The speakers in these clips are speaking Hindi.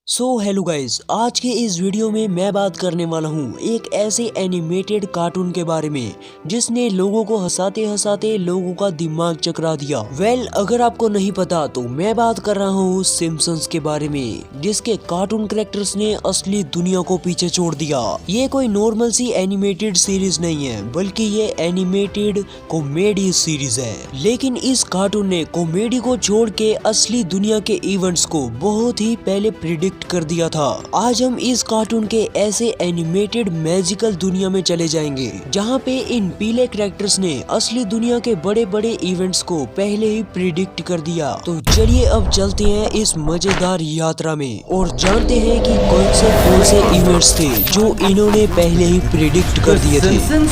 हेलो गाइस, आज के इस वीडियो में मैं बात करने वाला हूँ एक ऐसे एनिमेटेड कार्टून के बारे में जिसने लोगों को हंसाते हंसाते लोगों का दिमाग चकरा दिया। अगर आपको नहीं पता तो मैं बात कर रहा हूँ सिम्पसन्स के बारे में, जिसके कार्टून कैरेक्टर्स ने असली दुनिया को पीछे छोड़ दिया। ये कोई नॉर्मल सी एनिमेटेड सीरीज नहीं है, बल्कि ये एनिमेटेड कॉमेडी सीरीज है। लेकिन इस कार्टून ने कॉमेडी को छोड़ के असली दुनिया के इवेंट्स को बहुत ही पहले प्रिडिक्ट कर दिया था। आज हम इस कार्टून के ऐसे एनिमेटेड मैजिकल दुनिया में चले जाएंगे जहाँ पे इन पीले कैरेक्टर्स ने असली दुनिया के बड़े बड़े इवेंट्स को पहले ही प्रिडिक्ट कर दिया। तो चलिए अब चलते हैं इस मजेदार यात्रा में और जानते हैं कि कौन से इवेंट्स थे जो इन्होंने पहले ही प्रिडिक्ट कर दिए थे।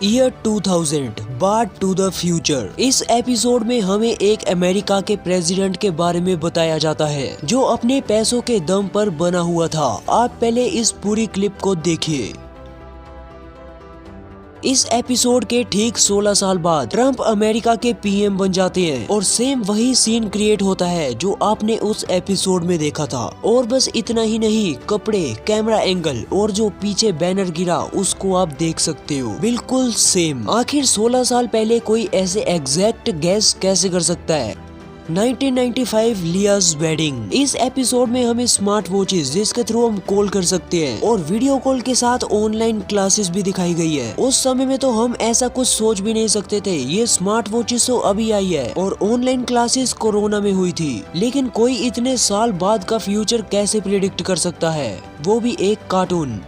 Year 2000 back to the future. इस एपिसोड में हमें एक अमेरिका के प्रेसिडेंट के बारे में बताया जाता है जो अपने पैसों के दम पर बना हुआ था। आप पहले इस पूरी क्लिप को देखिए। इस एपिसोड के ठीक 16 साल बाद ट्रम्प अमेरिका के पीएम बन जाते हैं और सेम वही सीन क्रिएट होता है जो आपने उस एपिसोड में देखा था। और बस इतना ही नहीं, कपड़े, कैमरा एंगल और जो पीछे बैनर गिरा उसको आप देख सकते हो, बिल्कुल सेम। आखिर 16 साल पहले कोई ऐसे एग्जैक्ट गैस कैसे कर सकता है। 1995 लियाज वेडिंग। इस एपिसोड में हमें स्मार्ट वॉचेस जिसके थ्रू हम कॉल कर सकते हैं और वीडियो कॉल के साथ ऑनलाइन क्लासेस भी दिखाई गई है। उस समय में तो हम ऐसा कुछ सोच भी नहीं सकते थे। ये स्मार्ट वॉचेस तो अभी आई है और ऑनलाइन क्लासेस कोरोना में हुई थी। लेकिन कोई इतने साल बाद का फ्यूचर कैसे प्रिडिक्ट कर सकता है, वो भी एक cartoon.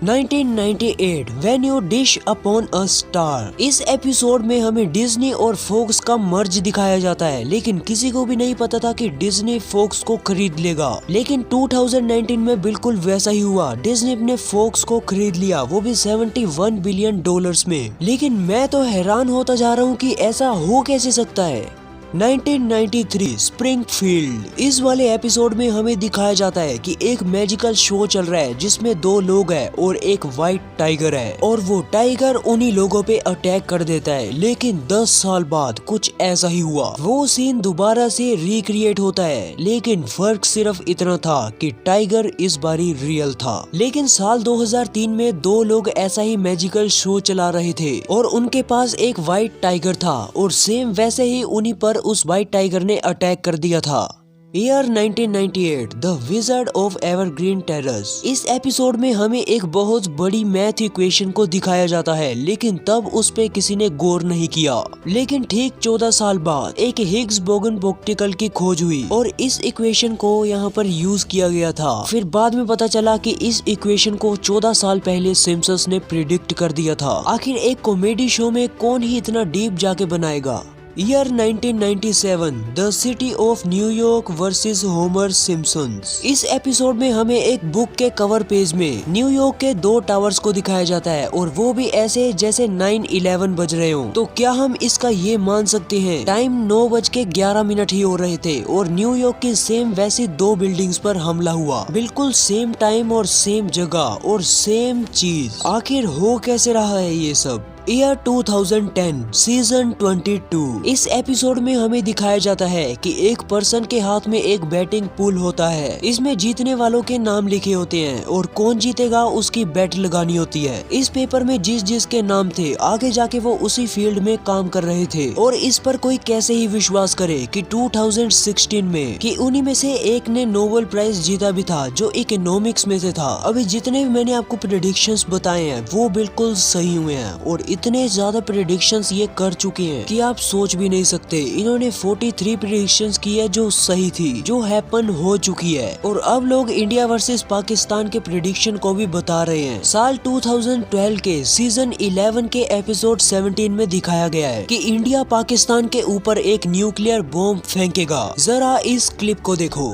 1998 When You Dish Upon a Star। इस एपिसोड में हमें डिज्नी और फॉक्स का मर्ज दिखाया जाता है, लेकिन किसी को भी नहीं पता था कि डिज्नी फॉक्स को खरीद लेगा। लेकिन 2019 में बिल्कुल वैसा ही हुआ। डिज्नी ने फॉक्स को खरीद लिया, वो भी $71 बिलियन में। लेकिन मैं तो हैरान होता जा रहा हूँ कि ऐसा हो कैसे सकता है। 1993 स्प्रिंगफील्ड। इस वाले एपिसोड में हमें दिखाया जाता है कि एक मैजिकल शो चल रहा है जिसमें दो लोग हैं और एक व्हाइट टाइगर है और वो टाइगर उन्हीं लोगों पे अटैक कर देता है। लेकिन 10 साल बाद कुछ ऐसा ही हुआ। वो सीन दोबारा से रिक्रिएट होता है, लेकिन फर्क सिर्फ इतना था कि टाइगर इस बारी रियल था। लेकिन साल 2003 में दो लोग ऐसा ही मैजिकल शो चला रहे थे और उनके पास एक व्हाइट टाइगर था और सेम वैसे ही उन्हीं पर उस व्हाइट टाइगर ने अटैक कर दिया था। Year 1998 the wizard of evergreen terrace. इस एपिसोड में हमें एक बहुत बड़ी मैथ इक्वेशन को दिखाया जाता है, लेकिन तब उस पे किसी ने गौर नहीं किया। लेकिन ठीक 14 साल बाद एक हिग्स बोगन पार्टिकल की खोज हुई और इस इक्वेशन को यहाँ पर यूज किया गया था। फिर बाद में पता चला कि इस इक्वेशन को 14 साल पहले सिम्पसन्स ने प्रिडिक्ट कर दिया था। आखिर एक कॉमेडी शो में कौन ही इतना डीप जाके बनाएगा। Year 1997 the city of New York versus Homer Simpsons. इस एपिसोड में हमें एक बुक के कवर पेज में न्यूयॉर्क के दो टावर्स को दिखाया जाता है और वो भी ऐसे जैसे 9:11 बज रहे हो। तो क्या हम इसका ये मान सकते हैं टाइम 9:11 ही हो रहे थे और न्यूयॉर्क की सेम वैसी दो बिल्डिंग्स पर हमला हुआ, बिल्कुल सेम टाइम और सेम जगह और सेम चीज। आखिर हो कैसे रहा है ये सब। Year 2010 season 22। इस एपिसोड में हमें दिखाया जाता है कि एक पर्सन के हाथ में एक बैटिंग पूल होता है। इसमें जीतने वालों के नाम लिखे होते हैं और कौन जीतेगा उसकी बैट लगानी होती है। इस पेपर में जिस जिस के नाम थे आगे जाके वो उसी फील्ड में काम कर रहे थे। और इस पर कोई कैसे ही विश्वास करे कि 2016 में कि उन्हीं में से एक ने नोबेल प्राइज जीता भी था जो इकोनॉमिक्स में से था। अभी जितने भी मैंने आपको प्रेडिक्शंस बताए हैं वो बिल्कुल सही हुए हैं और इतने ज्यादा प्रेडिक्शंस ये कर चुके हैं कि आप सोच भी नहीं सकते। इन्होंने 43 प्रेडिक्शंस की है जो सही थी, जो हैपन हो चुकी है। और अब लोग इंडिया वर्सेस पाकिस्तान के प्रेडिक्शन को भी बता रहे हैं। साल 2012 के सीजन 11 के एपिसोड 17 में दिखाया गया है कि इंडिया पाकिस्तान के ऊपर एक न्यूक्लियर बॉम्ब फेंकेगा। जरा इस क्लिप को देखो।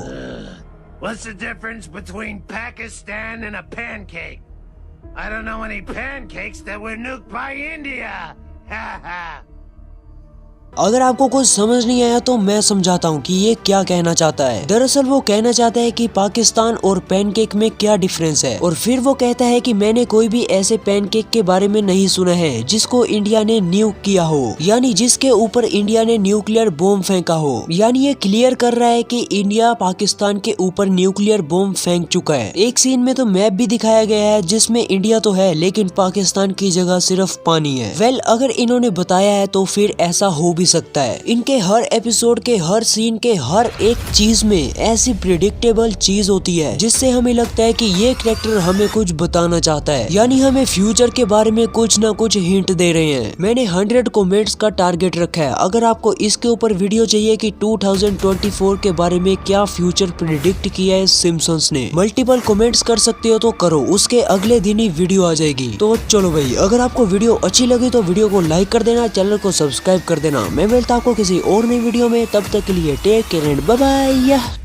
What's the difference between Pakistan and a pancake? I don't know any pancakes that were nuked by India. Ha ha. अगर आपको कुछ समझ नहीं आया तो मैं समझाता हूँ कि ये क्या कहना चाहता है। दरअसल वो कहना चाहता है कि पाकिस्तान और पैनकेक में क्या डिफरेंस है, और फिर वो कहता है कि मैंने कोई भी ऐसे पैनकेक के बारे में नहीं सुना है जिसको इंडिया ने न्यूक किया हो, यानी जिसके ऊपर इंडिया ने न्यूक्लियर बॉम्ब फेंका हो। यानी ये क्लियर कर रहा है कि इंडिया पाकिस्तान के ऊपर न्यूक्लियर बॉम्ब फेंक चुका है। एक सीन में तो मैप भी दिखाया गया है जिसमें इंडिया तो है लेकिन पाकिस्तान की जगह सिर्फ पानी है। वेल, अगर इन्होंने बताया है तो फिर ऐसा हो भी सकता है। इनके हर एपिसोड के हर सीन के हर एक चीज में ऐसी प्रिडिक्टेबल चीज होती है जिससे हमें लगता है कि ये कैरेक्टर हमें कुछ बताना चाहता है, यानी हमें फ्यूचर के बारे में कुछ ना कुछ हिंट दे रहे हैं। मैंने 100 कमेंट्स का टारगेट रखा है। अगर आपको इसके ऊपर वीडियो चाहिए कि 2024 के बारे में क्या फ्यूचर प्रिडिक्ट किया है सिम्पसन्स ने, मल्टीपल कमेंट्स कर सकते हो तो करो, उसके अगले दिन ही वीडियो आ जाएगी। तो चलो भाई, अगर आपको वीडियो अच्छी लगी तो वीडियो को लाइक कर देना, चैनल को सब्सक्राइब कर देना। मैं मिलता हूँ आपको किसी और नई वीडियो में, तब तक के लिए take care and bye bye.